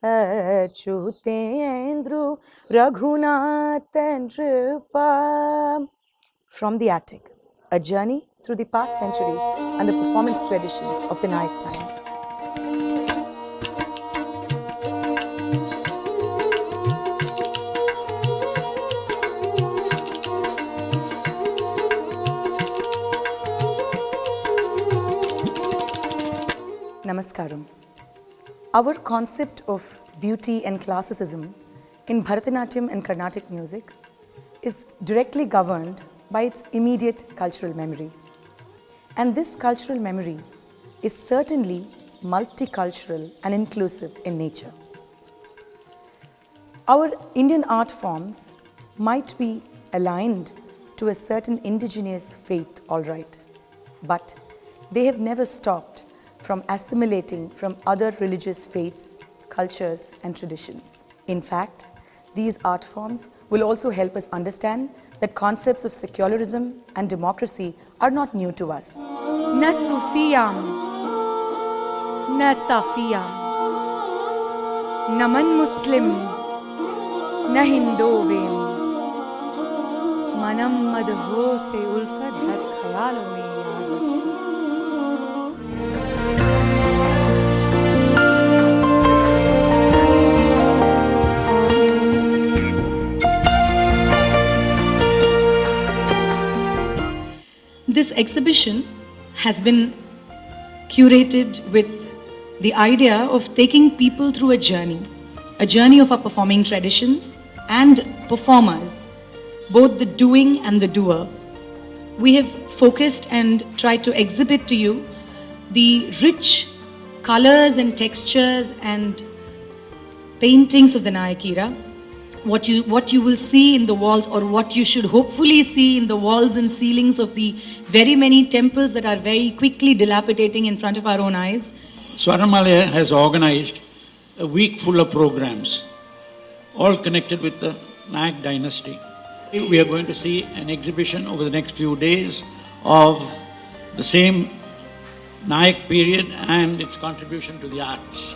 Achyutendru Raghunathan Nripa. From the Attic, a journey through the past centuries and the performance traditions of the Nayak times. Namaskaram. Our concept of beauty and classicism in Bharatanatyam and Carnatic music is directly governed by its immediate cultural memory. And this cultural memory is certainly multicultural and inclusive in nature. Our Indian art forms might be aligned to a certain indigenous faith, all right, but they have never stopped from assimilating from other religious faiths, cultures, and traditions. In fact, these art forms will also help us understand that concepts of secularism and democracy are not new to us. Na Sufiyam, na Safiyam, na man Muslim, na Hindovim, manam madho se ulfat har khayalon mein yaad rakhi. This exhibition has been curated with the idea of taking people through a journey of our performing traditions and performers, both the doing and the doer. We have focused and tried to exhibit to you the rich colors and textures and paintings of the Nayak era. What you will see in the walls, or what you should hopefully see in the walls and ceilings of the very many temples that are very quickly dilapidating in front of our own eyes. Swarnamalya has organized a week full of programs, all connected with the Nayak dynasty. We are going to see an exhibition over the next few days of the same Nayak period and its contribution to the arts.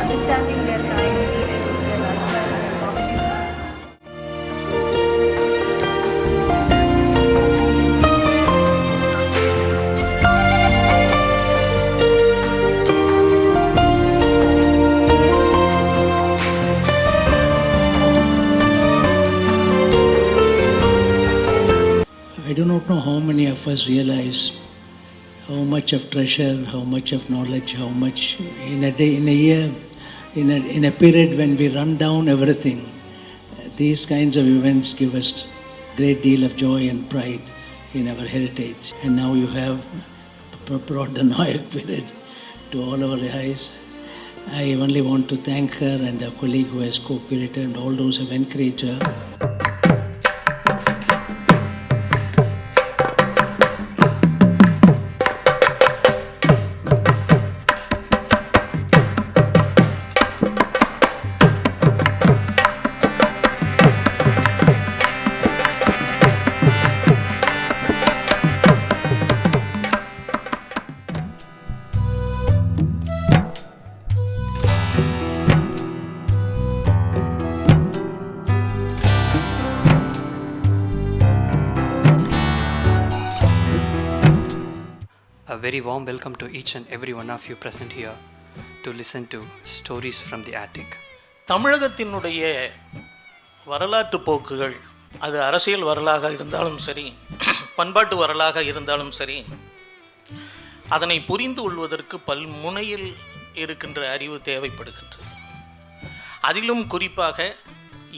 Understanding their time, their lifestyle and costumes. I do not know how many of us realize how much of treasure, how much of knowledge, how much in a day, in a year, in a period when we run down everything. These kinds of events give us great deal of joy and pride in our heritage. And now you have brought the Nayak period to all our eyes. I only want to thank her and her colleague who has co-curated and all those who have encouraged her. A very warm welcome to each and every one of you present here to listen to stories from the attic. தமிழகத்தினுடைய வரலாற்று போக்குகள், அது அரசியல் வரலாக இருந்தாலும் சரி, பண்பாட்டு வரலாக இருந்தாலும் சரி, அதனை புரிந்து கொள்வதற்கு பல்முனையில் இருக்கின்ற அறிவு தேவைப்படுகின்றது. அதிலும் குறிப்பாக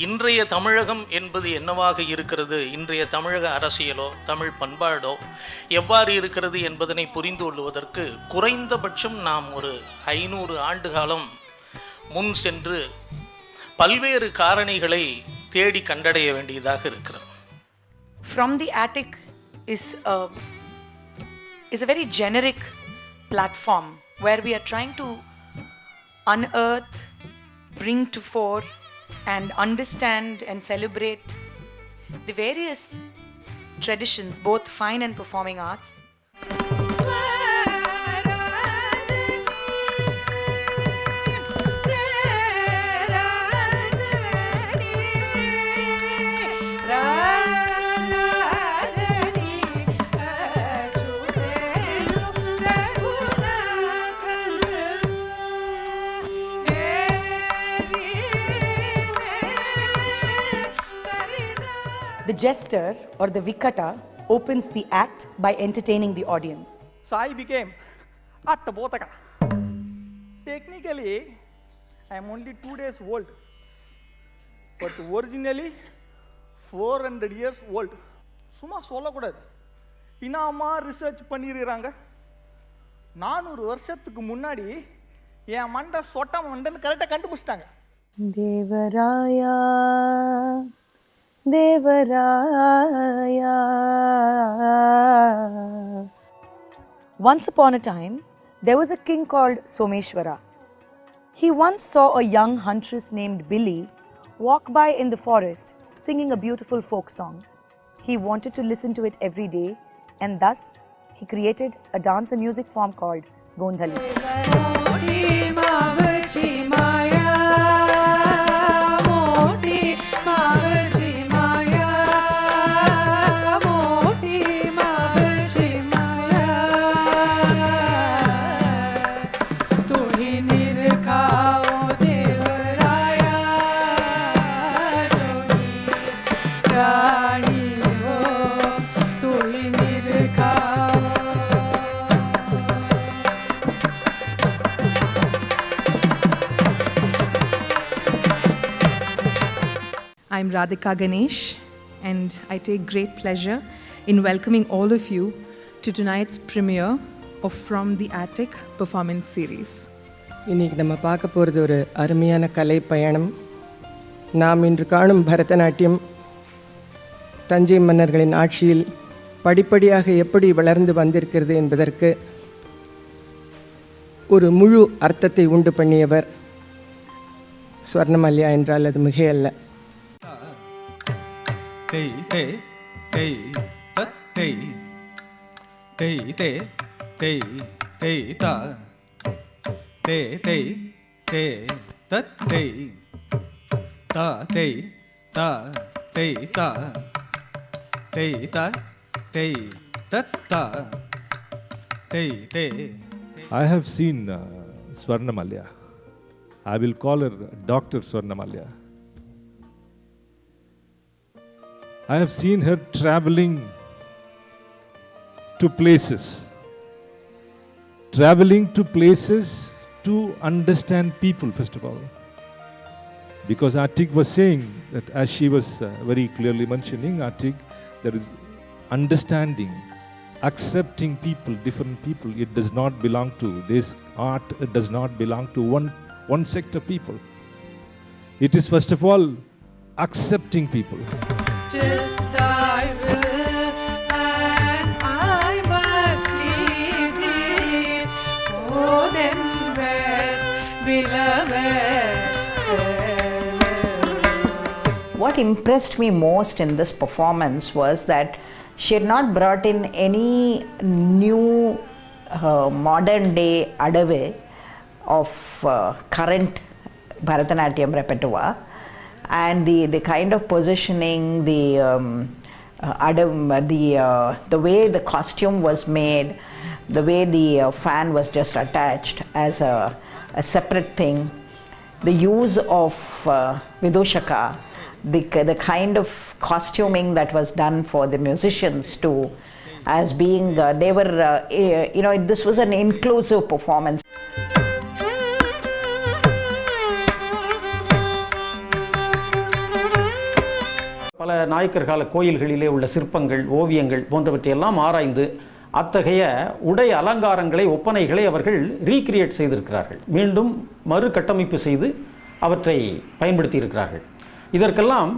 இன்றைய தமிழகம் என்பது என்னவாக இருக்கிறது, இன்றைய தமிழக அரசியலோ தமிழ் பண்பாடோ எவ்வாறு இருக்கிறது என்பதனை புரிந்து கொள்வதற்கு குறைந்தபட்சம் நாம் ஒரு 500 ஆண்டு காலம் முன் சென்று பல்வேறு காரணிகளை தேடி கண்டடைய வேண்டியதாக இருக்கிறது. From the Attic is a very generic platform where we are trying to unearth, bring to fore and understand and celebrate the various traditions, both fine and performing arts. The jester or the vikata opens the act by entertaining the audience. So I became Attabotaka. Technically, I am only 2 days old, but originally 400 years old. சும்மா சொல்லக்கூடாது, இனாமா research பண்ணிருக்கிறாங்க. 400 வருஷத்துக்கு முன்னாடி என் மண்டை சொட்ட மண்டைன்னு கரெக்டாக கண்டுபிடிச்சிட்டாங்க. Devaraya, Devaraya. Once upon a time, there was a king called Someshwara. He once saw a young huntress named Billy walk by in the forest singing a beautiful folk song. He wanted to listen to it every day, and thus he created a dance and music form called Gondhali. I'm Radhika Ganesh, and I take great pleasure in welcoming all of you to tonight's premiere of From the Attic performance series. இன்னைக்கு நம்ம பார்க்க போகிறது ஒரு அருமையான கலை பயணம். நாம் இன்று காணும் பரதநாட்டியம் தஞ்சை மன்னர்களின் ஆட்சியில் படிப்படியாக எப்படி வளர்ந்து வந்திருக்கிறது என்பதற்கு ஒரு முழு அர்த்தத்தை உண்டு பண்ணியவர் ஸ்வர்ணமல்யா என்றால் அது மிகையல்ல. Hey, hey, hey, tat, hey, hey, hey, hey, hey, ta, hey, hey, hey, tat, hey, ta, hey, ta, hey, ta, hey, ta, hey, tat, ta, hey, hey. I have seen Swarnamalya. I will call her Dr. Swarnamalya. I have seen her traveling to places to understand people, first of all. Because Attic was saying that, as she was very clearly mentioning, Attic, there is understanding, accepting people, different people. It does not belong to this art, it does not belong to one sect of people. It is first of all accepting people. Just thy will, and I must leave thee. Oh, then rest, beloved. What impressed me most in this performance was that she had not brought in any new modern day adave of current Bharatanatyam repertoire. And the kind of positioning, the way the costume was made, the way the fan was just attached as a separate thing, the use of Vidushaka, the kind of costuming that was done for the musicians too, as being they were this was an inclusive performance. பல நாயக்கர் கால கோயில்களிலே உள்ள சிற்பங்கள், ஓவியங்கள் போன்றவற்றையெல்லாம் ஆராய்ந்து அத்தகைய உடை அலங்காரங்களை, ஒப்பனைகளை அவர்கள் recreate செய்திருக்கிறார்கள். மீண்டும் மறு கட்டமைப்பு செய்து அவற்றை பயன்படுத்தி இருக்கிறார்கள். இதற்கெல்லாம்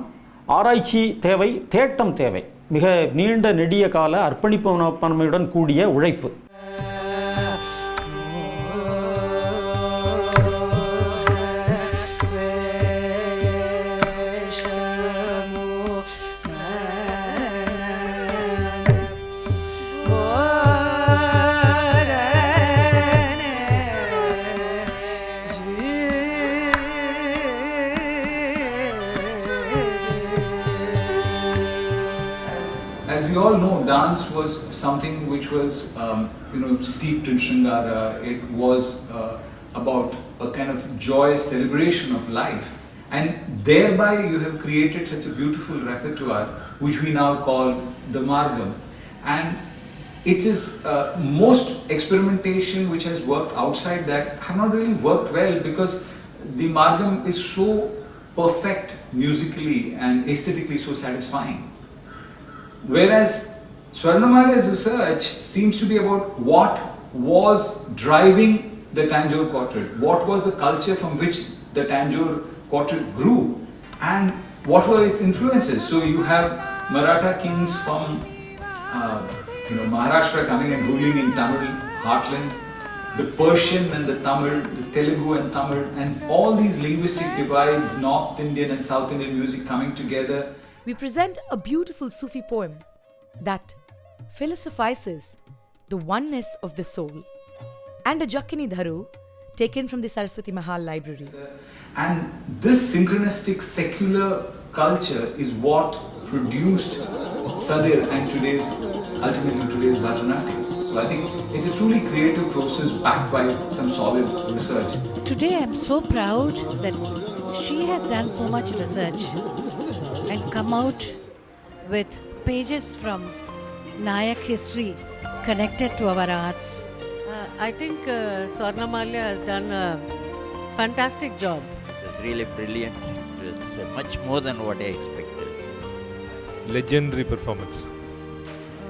ஆராய்ச்சி தேவை, தேட்டம் தேவை, மிக நீண்ட நெடிய கால அர்ப்பணிப்புடன் கூடிய உழைப்பு. we all know, dance was something which was steeped in Shringara. It was about a kind of joyous celebration of life, and thereby you have created such a beautiful repertoire which we now call the Margam. And it is most experimentation which has worked outside that have not really worked well, because the Margam is so perfect musically and aesthetically so satisfying. Whereas Swarnamalya's research seems to be about what was driving the Tanjore quartet, what was the culture from which the Tanjore quartet grew, and what were its influences. So you have Maratha kings from Maharashtra coming and ruling in Tamil heartland, the Persian and the Tamil, the Telugu and Tamil, and all these linguistic divides, North Indian and South Indian music coming together. We present a beautiful Sufi poem that philosophizes the oneness of the soul, and a Jakkini Dharu taken from the Saraswati Mahal library. And this synchronistic secular culture is what produced Sadir and ultimately today's Bharatanatyam. So I think it's a truly creative process backed by some solid research. Today I'm so proud that she has done so much research and come out with pages from Nayak history connected to our arts. I think Swarnamalya has done a fantastic job. It was really brilliant. It was much more than what I expected. Legendary performance.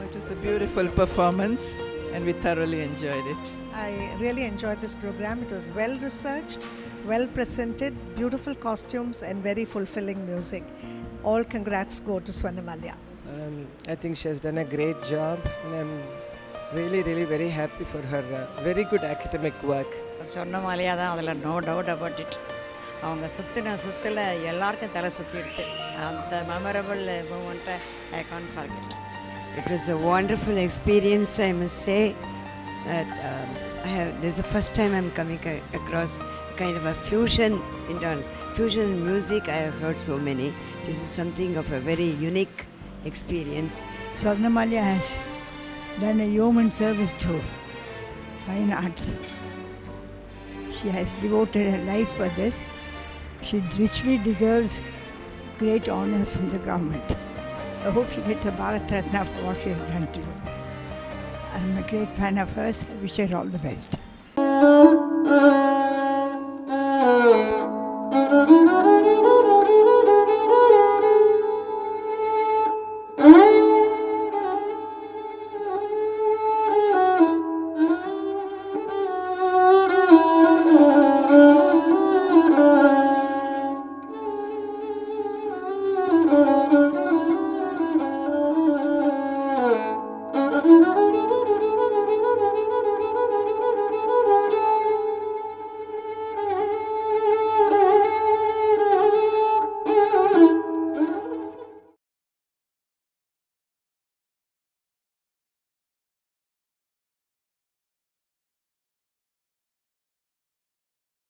It was a beautiful performance and we thoroughly enjoyed it. I really enjoyed this program. It was well researched, well presented, beautiful costumes and very fulfilling music. All congrats go to Swarnamalya. I think she has done a great job, and I'm really very happy for her very good academic work. Swarnamalya தான் அதில் no doubt about it. அவங்க சுற்றில எல்லாருக்கும் தலை சுற்றிடுது. அந்த memorable moment I can't forget. It was a wonderful experience, I must say. That this is the first time I'm coming across kind of a fusion in dance. Fusion music, I have heard so many. This is something of a very unique experience. Swarnamalya has done a yeoman service to fine arts. She has devoted her life for this. She richly deserves great honors from the government. I hope she gets a Bharatanatyam for what she has done today. I'm a great fan of hers. I wish her all the best.